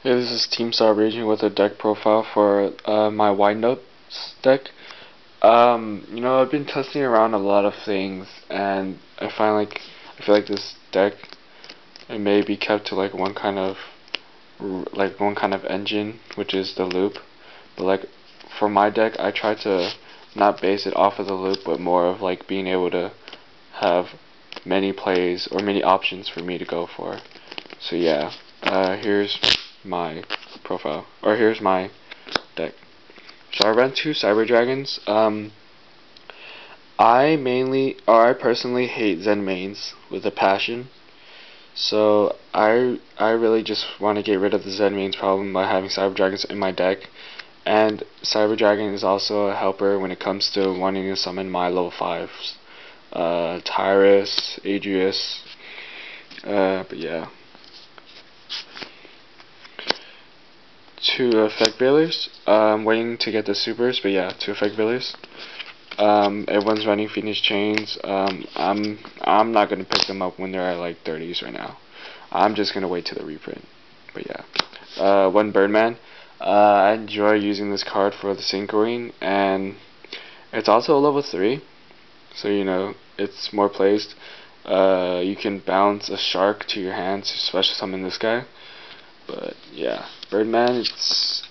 Hey, this is TeamStopRaging with a deck profile for my windup deck. I've been testing around a lot of things, and I feel like this deck it may be kept to one kind of engine, which is the loop. But like for my deck, I try to not base it off of the loop, but more of like being able to have many plays or many options for me to go for. So yeah, here's my profile, or here's my deck. So I run two Cyber Dragons. I personally hate Zen mains with a passion. So I really just want to get rid of the Zen mains problem by having Cyber Dragons in my deck. And Cyber Dragon is also a helper when it comes to wanting to summon my level 5s. Tyrus, Adreus, but yeah. Two effect veilers. Waiting to get the supers, but yeah, two effect veilers. Everyone's running Phoenix Chains. I'm not gonna pick them up when they're at like 30s right now. I'm just gonna wait till the reprint. But yeah, one Birdman. I enjoy using this card for the synchroing, and it's also a level 3, so you know it's more placed. You can bounce a shark to your hand to special summon this guy. But yeah, Birdman,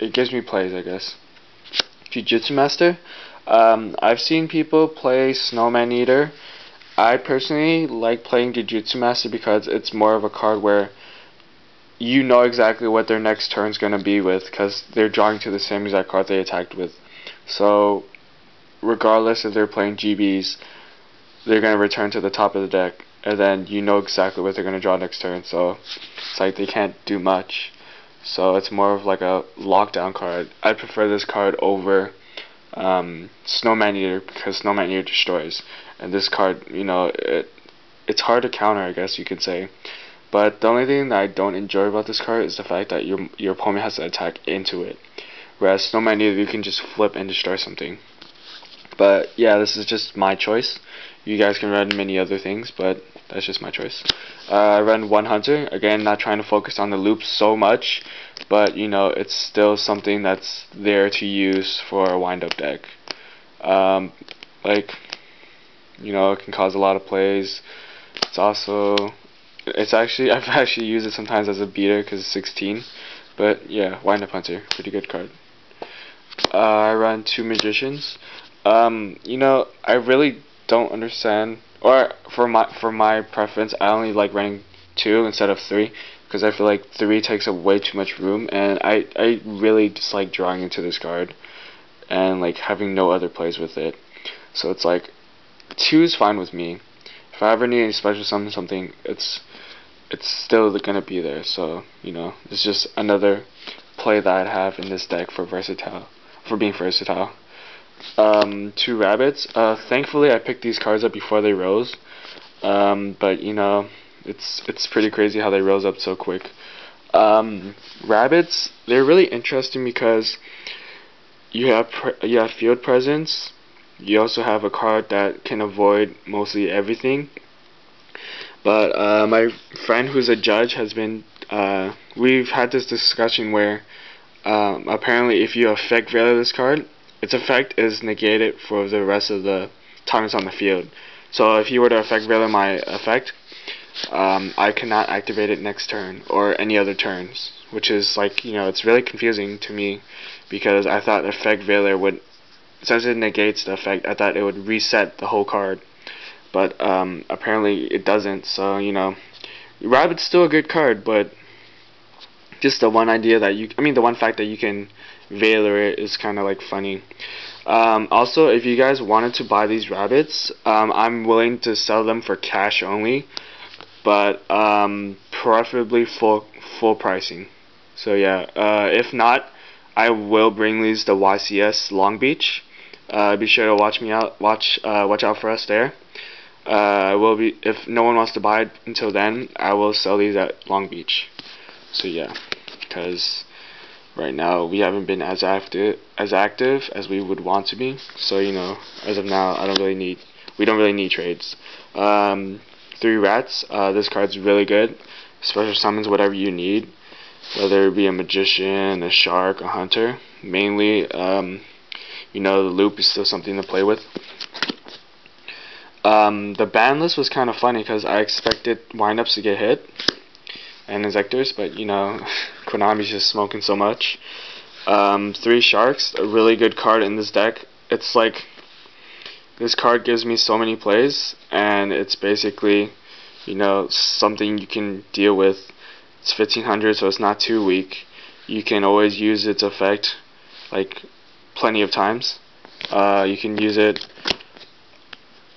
it gives me plays, I guess. Jujitsu Master. I've seen people play Snowman Eater. I personally like playing Jujitsu Master because it's more of a card where you know exactly what their next turn's gonna be with, because they're drawing to the same exact card they attacked with. So regardless if they're playing GBs, they're gonna return to the top of the deck, and then you know exactly what they're gonna draw next turn. So it's like they can't do much. So it's more of like a lockdown card. I prefer this card over Snowman Eater, because Snowman Eater destroys, and this card, it's hard to counter, I guess you could say. But the only thing that I don't enjoy about this card is the fact that your opponent has to attack into it, whereas Snowman Eater, you can just flip and destroy something. But yeah, this is just my choice. You guys can run many other things, but that's just my choice. I run one Hunter. Again, not trying to focus on the loop so much, but it's still something that's there to use for a wind-up deck. It can cause a lot of plays. I've actually used it sometimes as a beater because it's 16. But yeah, wind-up Hunter, pretty good card. I run two Magicians. I really don't understand, or for my preference, I only like running 2 instead of 3, because I feel like 3 takes up way too much room, and I really dislike drawing into this card and like having no other plays with it. So it's like 2 is fine with me. If I ever need any special summon something, it's still gonna be there. So it's just another play that I have in this deck for being versatile. Two Rabbits. Thankfully, I picked these cards up before they rose. But it's pretty crazy how they rose up so quick. Rabbits, they're really interesting because you have field presence. You also have a card that can avoid mostly everything. But my friend who's a judge has been. We've had this discussion where apparently if you effect Veil this card, its effect is negated for the rest of the time it's on the field. So if you were to effect Veil my effect, I cannot activate it next turn or any other turns, which is like, it's really confusing to me, because I thought effect Veiler would, since it negates the effect, I thought it would reset the whole card, but apparently it doesn't. So Rabbit's still a good card, but just the one fact that you can Veiler it is kind of like funny. Also, if you guys wanted to buy these Rabbits, I'm willing to sell them for cash only, but preferably full pricing. So yeah, if not, I will bring these to YCS Long Beach. Be sure to watch out for us there. If no one wants to buy it until then, I will sell these at Long Beach. So yeah, because right now we haven't been as active as we would want to be. So as of now, we don't really need trades. 3 Rats. This card's really good. Special summons whatever you need. whether it be a magician, a shark, a hunter. Mainly, you know, the loop is still something to play with. The ban list was kind of funny because I expected windups to get hit and injectors, but you know, Konami's just smoking so much. 3 sharks, a really good card in this deck. It's like, this card gives me so many plays, and it's basically, you know, something you can deal with. It's 1500, so it's not too weak. You can always use its effect, like, plenty of times. You can use it.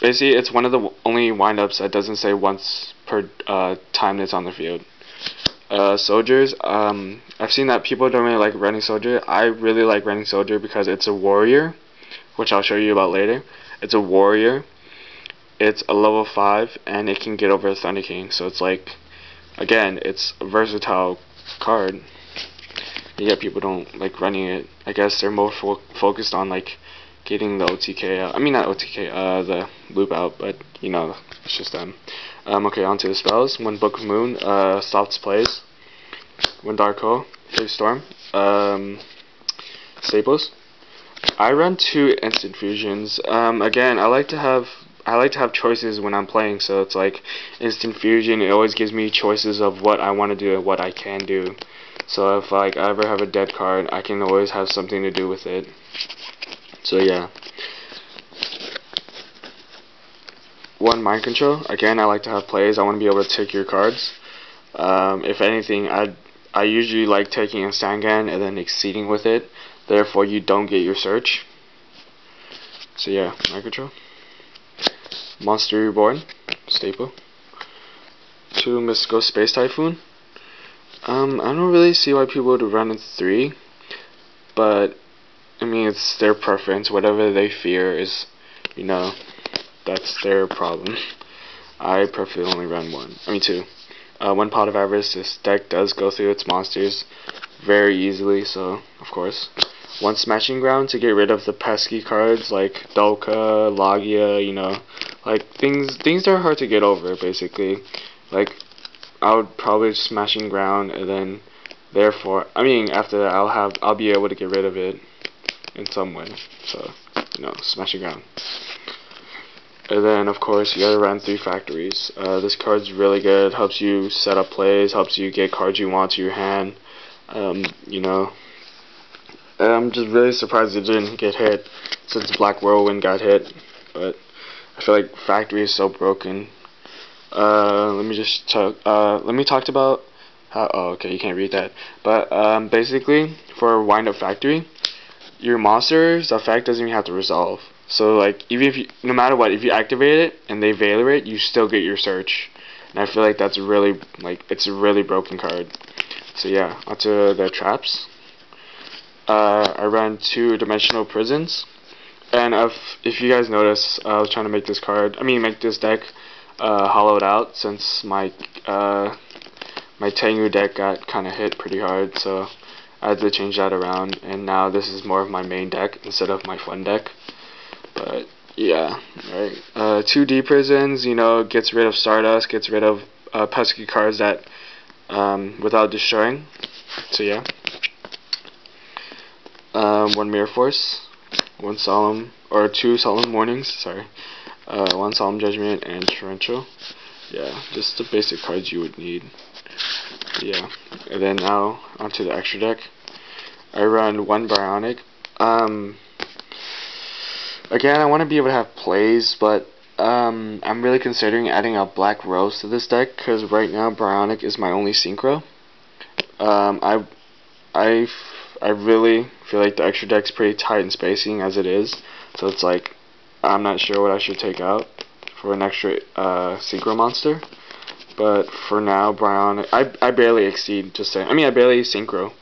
Basically, it's one of the only windups that doesn't say once per time that's on the field. Soldiers, I've seen that people don't really like running soldier. I really like running soldier because it's a warrior, which I'll show you about later. It's a warrior. It's a level 5, and it can get over Thunder King. So it's like, again, it's a versatile card. Yet people don't like running it. I guess they're more focused on like getting the OTK out. I mean, not OTK, the loop out, but you know, it's just them. Okay, on to the spells. 1 Book of Moon, stops plays. 1 Dark Hole, 3 Storm. Staples. I run 2 instant fusions. Again, I like to have choices when I'm playing, so it's like instant fusion. It always gives me choices of what I want to do and what I can do. So if like I ever have a dead card, I can always have something to do with it. So yeah. 1 Mind Control. Again, I like to have plays. I want to be able to take your cards. If anything, I usually like taking a Sangan and then exceeding with it. Therefore, you don't get your search. So yeah, Mind Control. Monster Reborn, staple. 2 Mystical Space Typhoon. I don't really see why people would run in 3, but I mean, it's their preference. Whatever they fear is, you know, that's their problem. I prefer only run 2. 1 Pot of Avarice. This deck does go through its monsters very easily, so of course. 1 Smashing Ground to get rid of the pesky cards like Dolka, Logia, you know, like things that are hard to get over, basically. Like, I would probably Smashing Ground, and then therefore, I mean, after that I'll be able to get rid of it in some way. So, you know, Smashing Ground. And then of course you gotta run 3 Factories. This card's really good. Helps you set up plays. Helps you get cards you want to your hand. You know, I'm just really surprised it didn't get hit since Black Whirlwind got hit. But I feel like Factory is so broken. Let me talk about how. Oh, okay, you can't read that. But basically, for Wind Up Factory, your monster's effect doesn't even have to resolve. So like, even if you, no matter what, if you activate it and they Veilor it, you still get your search. And I feel like that's really, like, it's a really broken card. So yeah, onto the traps. I ran 2 Dimensional Prisons, and if you guys notice, I was trying to make this deck hollowed out since my Tengu deck got kind of hit pretty hard, so I had to change that around, and now this is more of my main deck instead of my fun deck. But yeah, right. 2 D Prisons, you know, gets rid of Stardust, gets rid of pesky cards that without destroying. So yeah. 1 Mirror Force, 2 Solemn Warnings, sorry. 1 Solemn Judgment and Torrential. Yeah, just the basic cards you would need. Yeah, and then now onto the extra deck. I run 1 Brionac. Again, I want to be able to have plays, but I'm really considering adding a Black Rose to this deck because right now Brionac is my only synchro. I really feel like the extra deck's pretty tight in spacing as it is, so it's like I'm not sure what I should take out for an extra synchro monster. But for now, Brionac, I barely exceed, just saying. I mean, I barely synchro,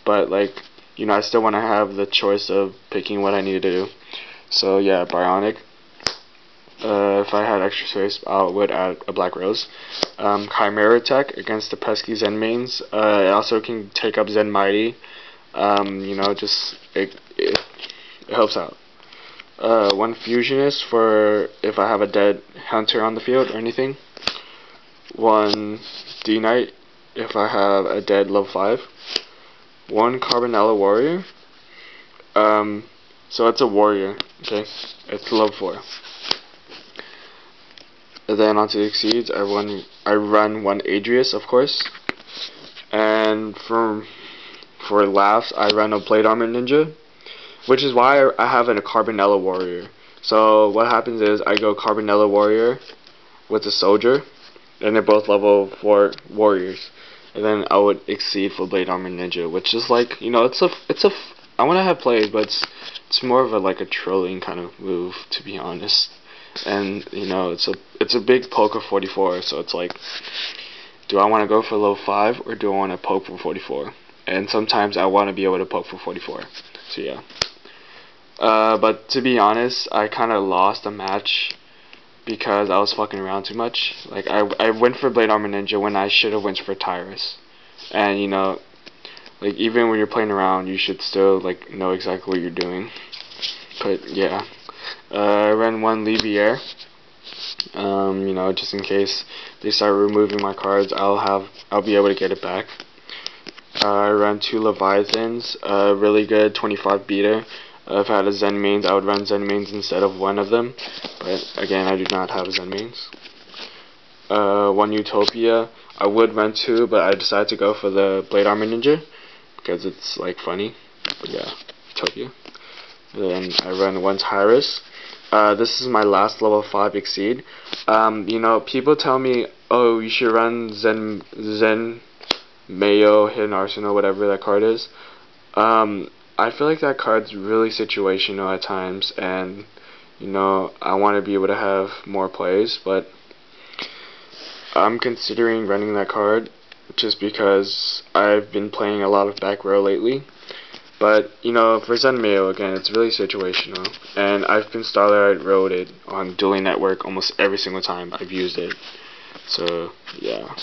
but like, you know, I still want to have the choice of picking what I need to do. So yeah, Bionic. If I had extra space, I would add a Black Rose. Chimeratech against the pesky Zen mains. It also can take up Zen Mighty. You know, just it helps out. 1 Fusionist for if I have a dead hunter on the field or anything. 1 D-Knight if I have a dead level 5. 1 Karbonala Warrior. So it's a warrior, okay? It's level 4. And then onto the exceeds, I run 1 Adreus, of course. And for laughs, I run a Blade Armor Ninja, which is why I have a Karbonala Warrior. So what happens is I go Karbonala Warrior with a soldier, and they're both level 4 warriors. And then I would exceed for Blade Armor Ninja, which is like, you know, I want to have plays, but it's more of a trolling kind of move, to be honest. And you know, it's a big poke of 44, so it's like, do I want to go for level 5 or do I want to poke for 44? And sometimes I want to be able to poke for 44. So yeah. But to be honest, I kind of lost a match because I was fucking around too much. Like I went for Blade Armor Ninja when I should have went for Tyrus. And you know, like even when you're playing around, you should still like know exactly what you're doing. But yeah, I ran 1 Leviair. You know, just in case they start removing my cards, I'll be able to get it back. I ran 2 Leviathons, really good 25 beater. If I had a Zen mains, I would run Zen mains instead of one of them, but again, I do not have Zen mains. 1 Utopia, I would run 2, but I decided to go for the Blade Armor Ninja because it's like funny. But yeah, Utopia. Then I run 1 Tyrus. This is my last level 5 exceed. You know, people tell me, oh, you should run Zen Mayo, Hidden Arsenal, whatever that card is. I feel like that card's really situational at times, and you know, I want to be able to have more plays, but I'm considering running that card just because I've been playing a lot of back row lately. But you know, for Zen Mayo, again, it's really situational, and I've been Starlight Road it on Dueling Network almost every single time I've used it. So yeah.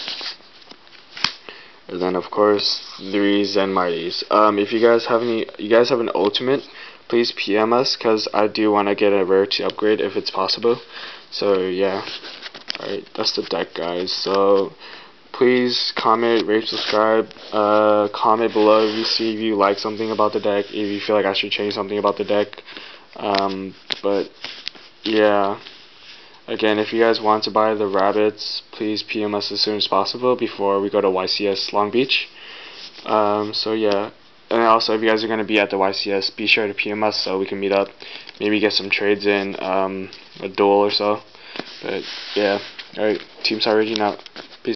And then of course 3 Zen Mighties. If you guys have an ultimate, please PM us, cause I do want to get a rarity upgrade if it's possible. So yeah. Alright, that's the deck, guys. So please comment, rate, subscribe, comment below if you like something about the deck, if you feel like I should change something about the deck. But yeah. Again, if you guys want to buy the rabbits, please PM us as soon as possible before we go to YCS Long Beach. So yeah, and also if you guys are going to be at the YCS, be sure to PM us so we can meet up, maybe get some trades in, a duel or so. But yeah, alright, TeamStopRaging out.